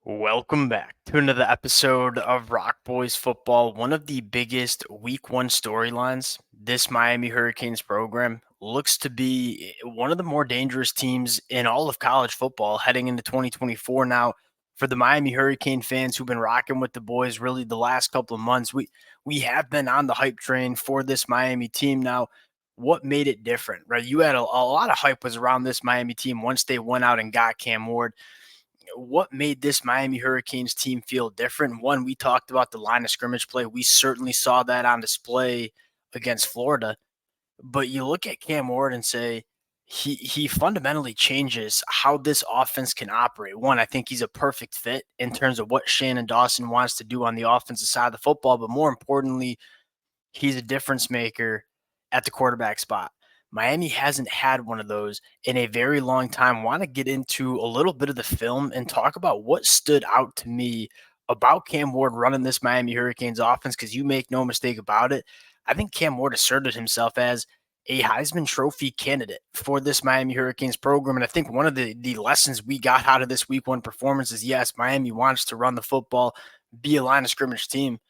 Welcome back to another episode of Rock Boys Football. One of the biggest week one storylines, this Miami Hurricanes program looks to be one of the more dangerous teams in all of college football heading into 2024. Now, for the Miami Hurricane fans who've been rocking with the boys really the last couple of months, we have been on the hype train for this Miami team. Now, what made it different, right? You had a lot of hype was around this Miami team once they went out and got Cam Ward. What made this Miami Hurricanes team feel different? One, we talked about the line of scrimmage play. We certainly saw that on display against Florida. But you look at Cam Ward and say he fundamentally changes how this offense can operate. One, I think he's a perfect fit in terms of what Shannon Dawson wants to do on the offensive side of the football. But more importantly, he's a difference maker at the quarterback spot. Miami hasn't had one of those in a very long time. Want to get into a little bit of the film and talk about what stood out to me about Cam Ward running this Miami Hurricanes offense, because you make no mistake about it. I think Cam Ward asserted himself as a Heisman Trophy candidate for this Miami Hurricanes program. And I think one of the lessons we got out of this week one performance is, yes, Miami wants to run the football, be a line of scrimmage team.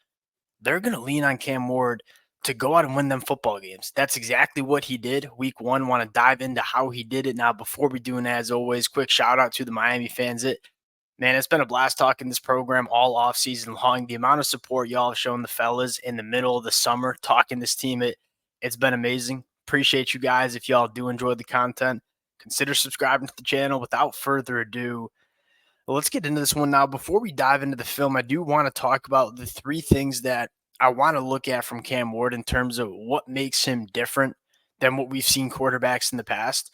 They're going to lean on Cam Ward to go out and win them football games. That's exactly what he did week one. Want to dive into how he did it. Now, before we do, and as always, quick shout out to the Miami fans. Man, it's been a blast talking this program all off season long. The amount of support y'all have shown the fellas in the middle of the summer talking this team, it's been amazing. Appreciate you guys. If y'all do enjoy the content, consider subscribing to the channel. Without further ado, let's get into this one now. Before we dive into the film, I do want to talk about the three things that I want to look at from Cam Ward in terms of what makes him different than what we've seen quarterbacks in the past.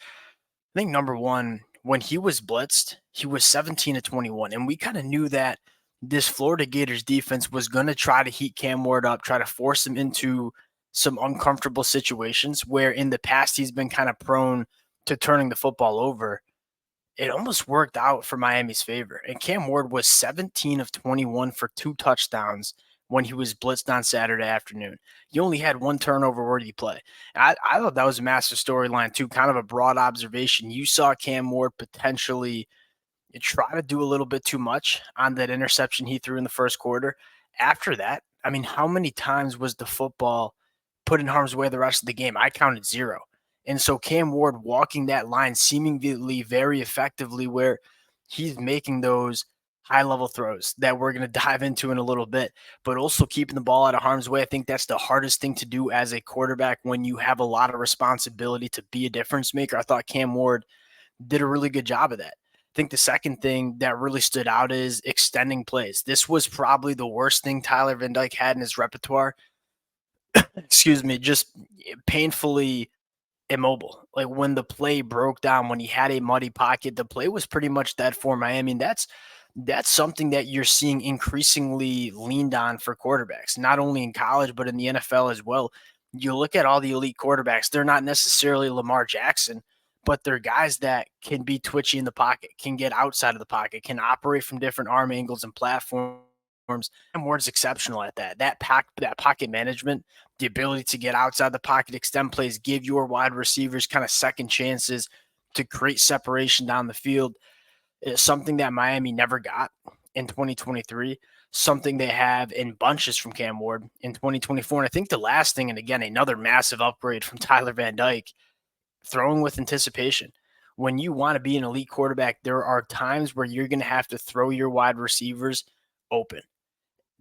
I think number one, when he was blitzed, he was 17 to 21. And we kind of knew that this Florida Gators defense was going to try to heat Cam Ward up, try to force him into some uncomfortable situations where in the past he's been kind of prone to turning the football over. It almost worked out for Miami's favor. And Cam Ward was 17 of 21 for 2 touchdowns when he was blitzed on Saturday afternoon. He only had 1 turnover worthy play. I thought that was a massive storyline too, kind of a broad observation. You saw Cam Ward potentially try to do a little bit too much on that interception he threw in the first quarter. After that, I mean, how many times was the football put in harm's way the rest of the game? I counted 0. And so Cam Ward walking that line seemingly very effectively, where he's making those high-level throws that we're going to dive into in a little bit, but also keeping the ball out of harm's way. I think that's the hardest thing to do as a quarterback when you have a lot of responsibility to be a difference maker. I thought Cam Ward did a really good job of that. I think the second thing that really stood out is extending plays. This was probably the worst thing Tyler Van Dyke had in his repertoire. Excuse me, just painfully immobile. Like when the play broke down, when he had a muddy pocket, the play was pretty much dead for him. I mean, that's something that you're seeing increasingly leaned on for quarterbacks, not only in college, but in the NFL as well. You look at all the elite quarterbacks, they're not necessarily Lamar Jackson, but they're guys that can be twitchy in the pocket, can get outside of the pocket, can operate from different arm angles and platforms. And Ward's exceptional at that. That pocket management, the ability to get outside the pocket, extend plays, give your wide receivers kind of second chances to create separation down the field is something that Miami never got in 2023, something they have in bunches from Cam Ward in 2024. And I think the last thing, and again, another massive upgrade from Tyler Van Dyke, throwing with anticipation. When you want to be an elite quarterback, there are times where you're going to have to throw your wide receivers open.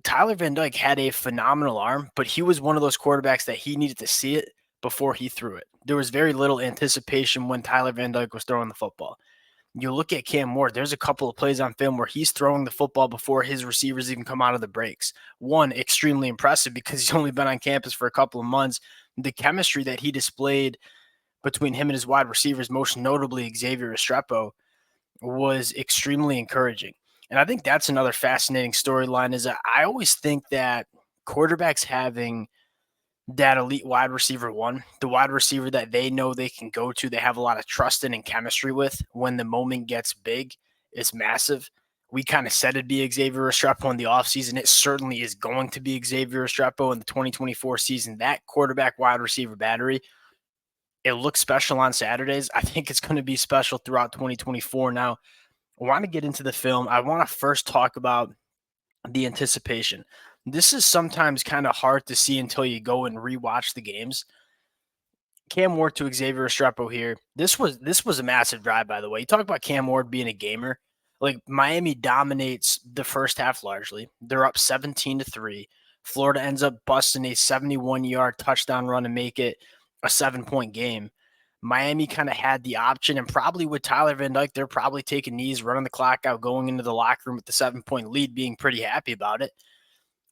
Tyler Van Dyke had a phenomenal arm, but he was one of those quarterbacks that he needed to see it before he threw it. There was very little anticipation when Tyler Van Dyke was throwing the football. You look at Cam Ward, there's a couple of plays on film where he's throwing the football before his receivers even come out of the breaks. One, extremely impressive because he's only been on campus for a couple of months. The chemistry that he displayed between him and his wide receivers, most notably Xavier Restrepo, was extremely encouraging. And I think that's another fascinating storyline is I always think that quarterbacks having that elite wide receiver one, the wide receiver that they know they can go to, they have a lot of trust in and chemistry with when the moment gets big, is massive. We kind of said it'd be Xavier Restrepo in the offseason. It certainly is going to be Xavier Restrepo in the 2024 season. That quarterback wide receiver battery, it looks special on Saturdays. I think it's going to be special throughout 2024. Now, want to get into the film. I want to first talk about the anticipation. This is sometimes kind of hard to see until you go and rewatch the games. Cam Ward to Xavier Restrepo here. This was a massive drive, by the way. You talk about Cam Ward being a gamer. Like Miami dominates the first half largely. They're up 17-3. Florida ends up busting a 71-yard touchdown run to make it a 7-point game. Miami kind of had the option, and probably with Tyler Van Dyke, they're probably taking knees, running the clock out, going into the locker room with the 7-point lead, being pretty happy about it.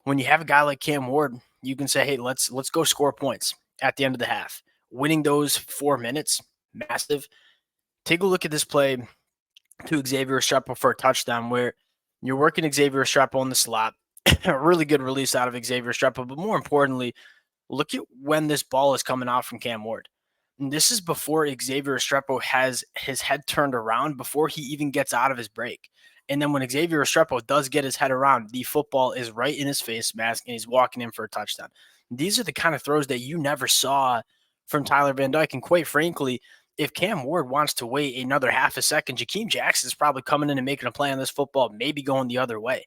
When you have a guy like Cam Ward, you can say, "Hey, let's go score points at the end of the half." Winning those 4 minutes, massive. Take a look at this play to Xavier Restrepo for a touchdown where you're working Xavier Restrepo in the slot. A really good release out of Xavier Restrepo, but more importantly, look at when this ball is coming out from Cam Ward. And this is before Xavier Restrepo has his head turned around, before he even gets out of his break. And then when Xavier Restrepo does get his head around, the football is right in his face mask, and he's walking in for a touchdown. These are the kind of throws that you never saw from Tyler Van Dyke. And quite frankly, if Cam Ward wants to wait another half a second, Jakeem Jackson is probably coming in and making a play on this football, maybe going the other way.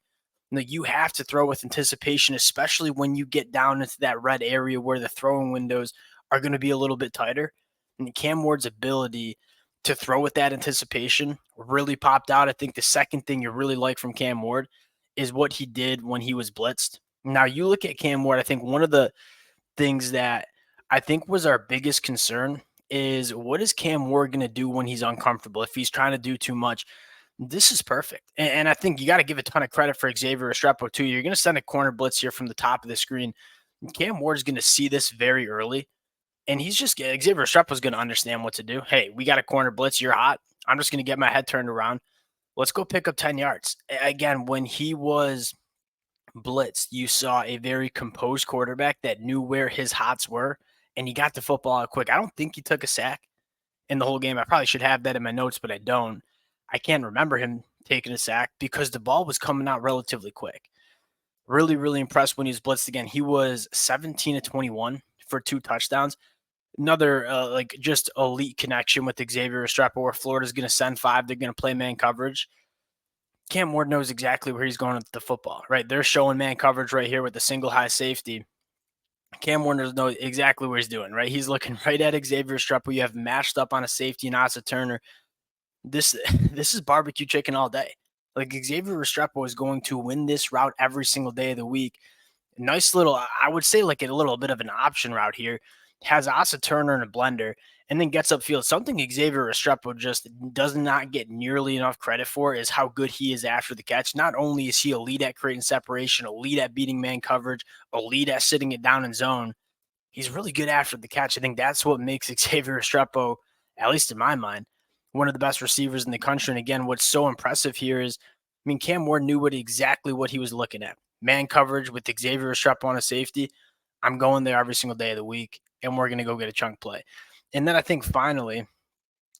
You have to throw with anticipation, especially when you get down into that red area where the throwing windows are going to be a little bit tighter. And Cam Ward's ability to throw with that anticipation really popped out. I think the second thing you really like from Cam Ward is what he did when he was blitzed. Now, you look at Cam Ward, I think one of the things that I think was our biggest concern is, what is Cam Ward going to do when he's uncomfortable, if he's trying to do too much? This is perfect. And I think you got to give a ton of credit for Xavier Restrepo, too. You're going to send a corner blitz here from the top of the screen. Cam Ward is going to see this very early. And Xavier Restrepo is going to understand what to do. Hey, we got a corner blitz. You're hot. I'm just going to get my head turned around. Let's go pick up 10 yards. Again, when he was blitzed, you saw a very composed quarterback that knew where his hots were, and he got the football out quick. I don't think he took a sack in the whole game. I probably should have that in my notes, but I don't. I can't remember him taking a sack because the ball was coming out relatively quick. Really, really impressed when he was blitzed again. He was 17-21 for 2 touchdowns. Another just elite connection with Xavier Restrepo, where Florida's going to send 5. They're going to play man coverage. Cam Ward knows exactly where he's going with the football, right? They're showing man coverage right here with the single high safety. Cam Ward knows exactly what he's doing, right? He's looking right at Xavier Restrepo. You have matched up on a safety and Asa Turner. This is barbecue chicken all day. Like, Xavier Restrepo is going to win this route every single day of the week. Nice little, I would say, like a little bit of an option route here. Has Asa Turner in a blender and then gets upfield. Something Xavier Restrepo just does not get nearly enough credit for is how good he is after the catch. Not only is he elite at creating separation, elite at beating man coverage, elite at sitting it down in zone, he's really good after the catch. I think that's what makes Xavier Restrepo, at least in my mind, one of the best receivers in the country. And again, what's so impressive here is, Cam Ward knew exactly what he was looking at. Man coverage with Xavier Restrepo on a safety. I'm going there every single day of the week, and we're going to go get a chunk play. And then I think finally,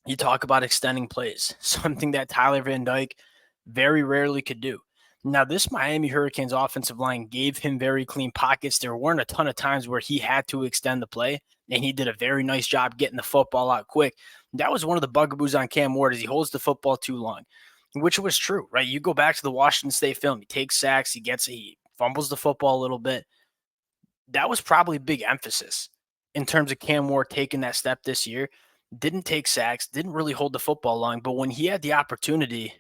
you talk about extending plays, something that Tyler Van Dyke very rarely could do. Now, this Miami Hurricanes offensive line gave him very clean pockets. There weren't a ton of times where he had to extend the play, and he did a very nice job getting the football out quick. That was one of the bugaboos on Cam Ward, is he holds the football too long, which was true, right? You go back to the Washington State film. He takes sacks. He fumbles the football a little bit. That was probably a big emphasis in terms of Cam Ward taking that step this year. Didn't take sacks, didn't really hold the football long, but when he had the opportunity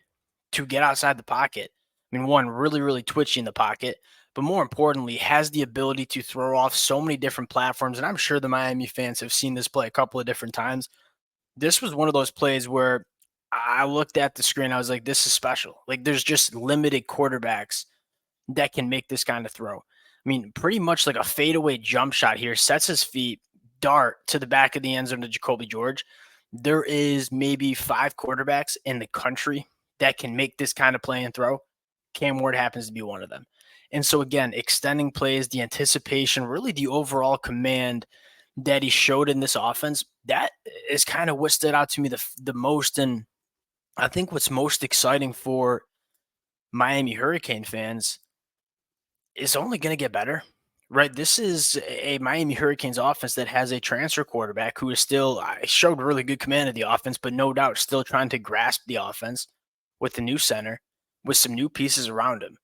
to get outside the pocket, one, really, really twitchy in the pocket, but more importantly, has the ability to throw off so many different platforms. And I'm sure the Miami fans have seen this play a couple of different times. This was one of those plays where I looked at the screen, I was like, this is special. Like, there's just limited quarterbacks that can make this kind of throw. Pretty much like a fadeaway jump shot here, sets his feet, dart to the back of the end zone to Jacoby George. There is maybe 5 quarterbacks in the country that can make this kind of play and throw. Cam Ward happens to be one of them. And so again, extending plays, the anticipation, really the overall command that he showed in this offense, that is kind of what stood out to me the most. And I think what's most exciting for Miami Hurricane fans is only going to get better, right? This is a Miami Hurricanes offense that has a transfer quarterback who is still showed really good command of the offense, but no doubt still trying to grasp the offense. with a new center, with some new pieces around him.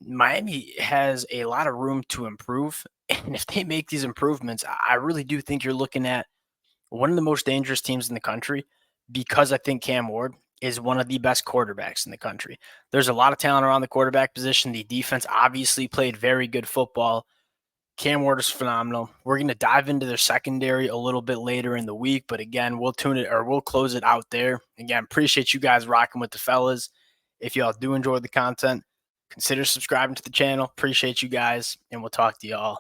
Miami has a lot of room to improve. And if they make these improvements, I really do think you're looking at one of the most dangerous teams in the country because I think Cam Ward is one of the best quarterbacks in the country. There's a lot of talent around the quarterback position. The defense obviously played very good football. Cam Ward is phenomenal. We're going to dive into their secondary a little bit later in the week, but again, we'll close it out there. Again, appreciate you guys rocking with the fellas. If y'all do enjoy the content, consider subscribing to the channel. Appreciate you guys, and we'll talk to y'all